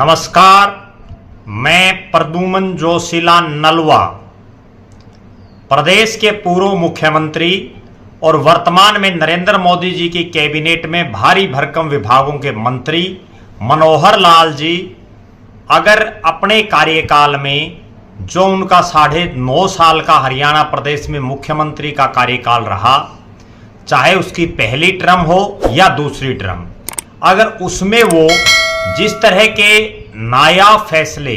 नमस्कार, मैं प्रद्युमन जोशीला नलवा प्रदेश के पूर्व मुख्यमंत्री और वर्तमान में नरेंद्र मोदी जी की कैबिनेट में भारी भरकम विभागों के मंत्री मनोहर लाल जी अगर अपने कार्यकाल में जो उनका 9.5 साल का हरियाणा प्रदेश में मुख्यमंत्री का कार्यकाल रहा, चाहे उसकी पहली टर्म हो या दूसरी टर्म, अगर उसमें वो जिस तरह के नायाब फैसले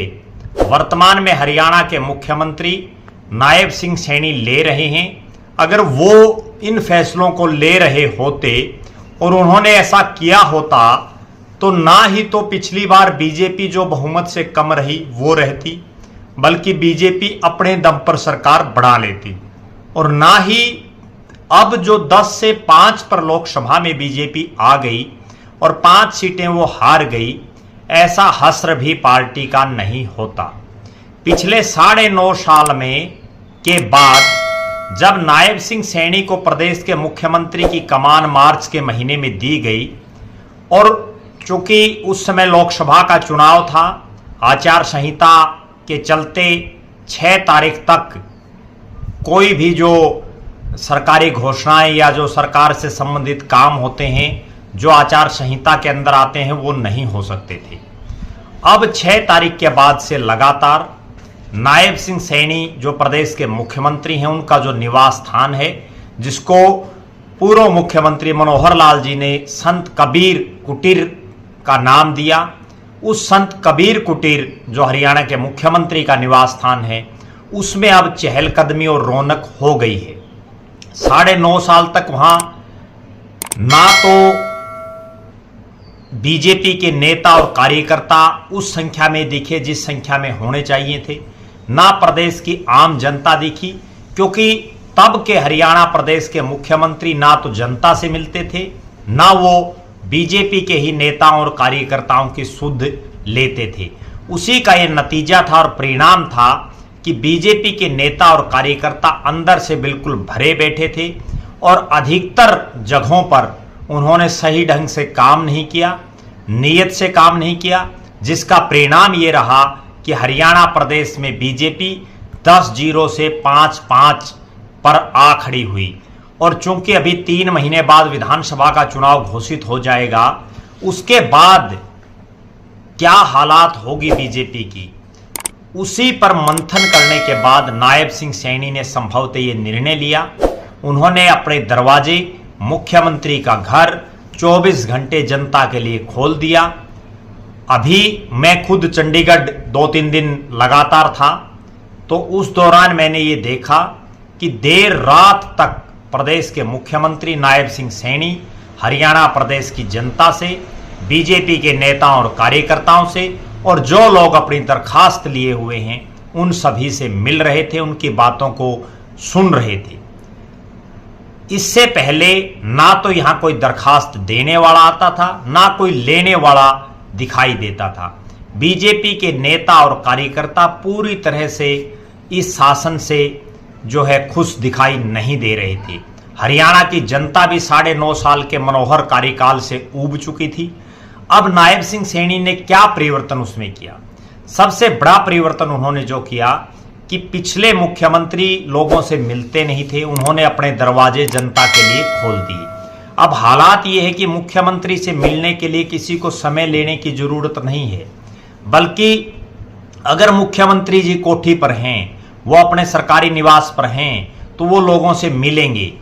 वर्तमान में हरियाणा के मुख्यमंत्री नायब सिंह सैनी ले रहे हैं, अगर वो इन फैसलों को ले रहे होते और उन्होंने ऐसा किया होता तो ना ही तो पिछली बार बीजेपी जो बहुमत से कम रही वो रहती, बल्कि बीजेपी अपने दम पर सरकार बढ़ा लेती, और ना ही अब जो 10 से 5 पर लोकसभा में बीजेपी आ गई और 5 सीटें वो हार गई, ऐसा हस्र भी पार्टी का नहीं होता। पिछले 9.5 साल में के बाद जब नायब सिंह सैनी को प्रदेश के मुख्यमंत्री की कमान मार्च के महीने में दी गई, और चूंकि उस समय लोकसभा का चुनाव था, आचार संहिता के चलते 6 तारीख तक कोई भी जो सरकारी घोषणाएं या जो सरकार से संबंधित काम होते हैं जो आचार संहिता के अंदर आते हैं वो नहीं हो सकते थे। अब 6 तारीख के बाद से लगातार नायब सिंह सैनी जो प्रदेश के मुख्यमंत्री हैं, उनका जो निवास स्थान है, जिसको पूर्व मुख्यमंत्री मनोहर लाल जी ने संत कबीर कुटीर का नाम दिया, उस संत कबीर कुटीर जो हरियाणा के मुख्यमंत्री का निवास स्थान है, उसमें अब चहलकदमी और रौनक हो गई है। 9.5 साल तक वहां ना तो बीजेपी के नेता और कार्यकर्ता उस संख्या में दिखे जिस संख्या में होने चाहिए थे, ना प्रदेश की आम जनता दिखी, क्योंकि तब के हरियाणा प्रदेश के मुख्यमंत्री ना तो जनता से मिलते थे, ना वो बीजेपी के ही नेताओं और कार्यकर्ताओं की सुध लेते थे। उसी का ये नतीजा था और परिणाम था कि बीजेपी के नेता और कार्यकर्ता अंदर से बिल्कुल भरे बैठे थे और अधिकतर जगहों पर उन्होंने सही ढंग से काम नहीं किया, नीयत से काम नहीं किया, जिसका परिणाम ये रहा कि हरियाणा प्रदेश में बीजेपी 10-0 से 5-5 पर आ खड़ी हुई। और चूंकि अभी 3 महीने बाद विधानसभा का चुनाव घोषित हो जाएगा, उसके बाद क्या हालात होगी बीजेपी की, उसी पर मंथन करने के बाद नायब सिंह सैनी ने संभवतः ये निर्णय लिया। उन्होंने अपने दरवाजे मुख्यमंत्री का घर 24 घंटे जनता के लिए खोल दिया। अभी मैं खुद चंडीगढ़ 2-3 दिन लगातार था, तो उस दौरान मैंने ये देखा कि देर रात तक प्रदेश के मुख्यमंत्री नायब सिंह सैनी हरियाणा प्रदेश की जनता से, बीजेपी के नेताओं और कार्यकर्ताओं से, और जो लोग अपनी दरखास्त लिए हुए हैं उन सभी से मिल रहे थे, उनकी बातों को सुन रहे थे। इससे पहले ना तो यहां कोई दरखास्त देने वाला आता था, ना कोई लेने वाला दिखाई देता था। बीजेपी के नेता और कार्यकर्ता पूरी तरह से इस शासन से जो है खुश दिखाई नहीं दे रहे थे। हरियाणा की जनता भी 9.5 साल के मनोहर कार्यकाल से ऊब चुकी थी। अब नायब सिंह सैनी ने क्या परिवर्तन उसमें किया? सबसे बड़ा परिवर्तन उन्होंने जो किया कि पिछले मुख्यमंत्री लोगों से मिलते नहीं थे, उन्होंने अपने दरवाजे जनता के लिए खोल दिए। अब हालात ये है कि मुख्यमंत्री से मिलने के लिए किसी को समय लेने की जरूरत नहीं है, बल्कि अगर मुख्यमंत्री जी कोठी पर हैं, वो अपने सरकारी निवास पर हैं, तो वो लोगों से मिलेंगे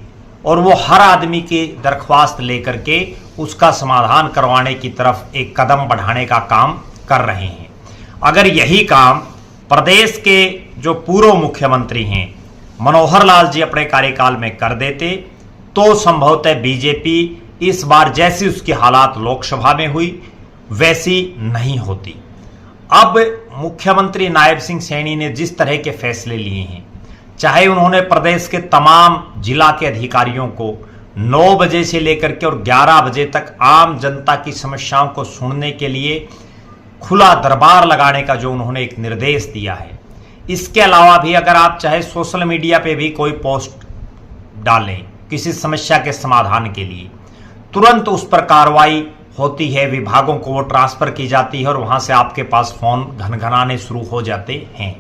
और वो हर आदमी की दरख्वास्त लेकर के उसका समाधान करवाने की तरफ एक कदम बढ़ाने का काम कर रहे हैं। अगर यही काम प्रदेश के जो पूर्व मुख्यमंत्री हैं मनोहर लाल जी अपने कार्यकाल में कर देते, तो संभवतः बीजेपी इस बार जैसी उसकी हालात लोकसभा में हुई वैसी नहीं होती। अब मुख्यमंत्री नायब सिंह सैनी ने जिस तरह के फैसले लिए हैं, चाहे उन्होंने प्रदेश के तमाम जिला के अधिकारियों को 9 बजे से लेकर के और 11 बजे तक आम जनता की समस्याओं को सुनने के लिए खुला दरबार लगाने का जो उन्होंने एक निर्देश दिया है, इसके अलावा भी अगर आप चाहे सोशल मीडिया पे भी कोई पोस्ट डालें किसी समस्या के समाधान के लिए, तुरंत उस पर कार्रवाई होती है, विभागों को वो ट्रांसफर की जाती है और वहां से आपके पास फोन घनघनाने शुरू हो जाते हैं।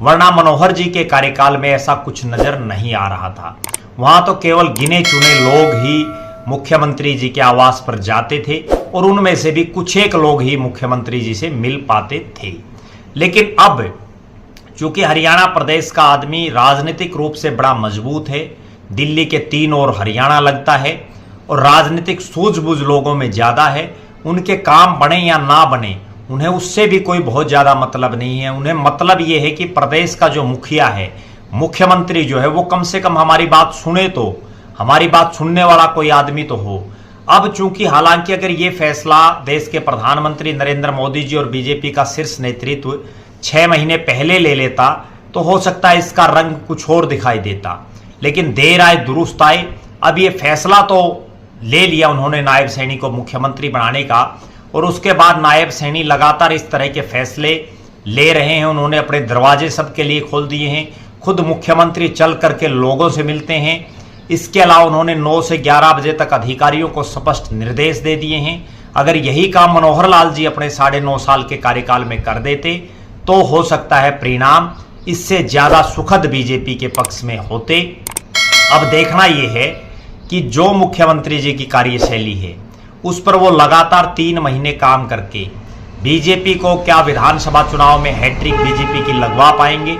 वरना मनोहर जी के कार्यकाल में ऐसा कुछ नजर नहीं आ रहा था। वहां तो केवल गिने चुने लोग ही मुख्यमंत्री जी के आवास पर जाते थे और उनमें से भी कुछ एक लोग ही मुख्यमंत्री जी से मिल पाते थे। लेकिन अब चूंकि हरियाणा प्रदेश का आदमी राजनीतिक रूप से बड़ा मजबूत है, दिल्ली के 3 ओर हरियाणा लगता है और राजनीतिक सूझबूझ लोगों में ज्यादा है, उनके काम बने या ना बने उन्हें उससे भी कोई बहुत ज्यादा मतलब नहीं है। उन्हें मतलब यह है कि प्रदेश का जो मुखिया है, मुख्यमंत्री जो है, वो कम से कम हमारी बात सुने, तो हमारी बात सुनने वाला कोई आदमी तो हो। अब चूंकि हालांकि अगर ये फैसला देश के प्रधानमंत्री नरेंद्र मोदी जी और बीजेपी का शीर्ष नेतृत्व 6 महीने पहले ले लेता तो हो सकता है इसका रंग कुछ और दिखाई देता, लेकिन देर आए दुरुस्त आए। अब ये फैसला तो ले लिया उन्होंने नायब सैनी को मुख्यमंत्री बनाने का, और उसके बाद नायब सैनी लगातार इस तरह के फैसले ले रहे हैं। उन्होंने अपने दरवाजे सबके लिए खोल दिए हैं, खुद मुख्यमंत्री चल करके लोगों से मिलते हैं। इसके अलावा उन्होंने 9 से 11 बजे तक अधिकारियों को स्पष्ट निर्देश दे दिए हैं। अगर यही काम मनोहर लाल जी अपने 9.5 साल के कार्यकाल में कर देते तो हो सकता है परिणाम इससे ज्यादा सुखद बीजेपी के पक्ष में होते। अब देखना यह है कि जो मुख्यमंत्री जी की कार्यशैली है उस पर वो लगातार 3 महीने काम करके बीजेपी को क्या विधानसभा चुनाव में हैट्रिक बीजेपी की लगवा पाएंगे,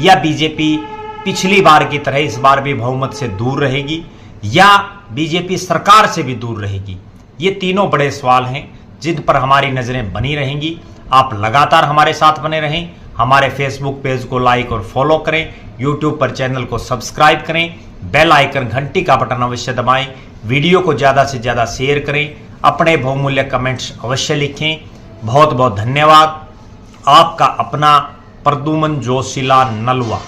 या बीजेपी पिछली बार की तरह इस बार भी बहुमत से दूर रहेगी, या बीजेपी सरकार से भी दूर रहेगी। ये तीनों बड़े सवाल हैं जिन पर हमारी नजरें बनी रहेंगी। आप लगातार हमारे साथ बने रहें, हमारे फेसबुक पेज को लाइक और फॉलो करें, यूट्यूब पर चैनल को सब्सक्राइब करें, बेल आइकन घंटी का बटन अवश्य दबाएं, वीडियो को ज्यादा से ज्यादा शेयर करें, अपने बहुमूल्य कमेंट्स अवश्य लिखें। बहुत बहुत धन्यवाद। आपका अपना प्रद्युमन जोशीला नलवा।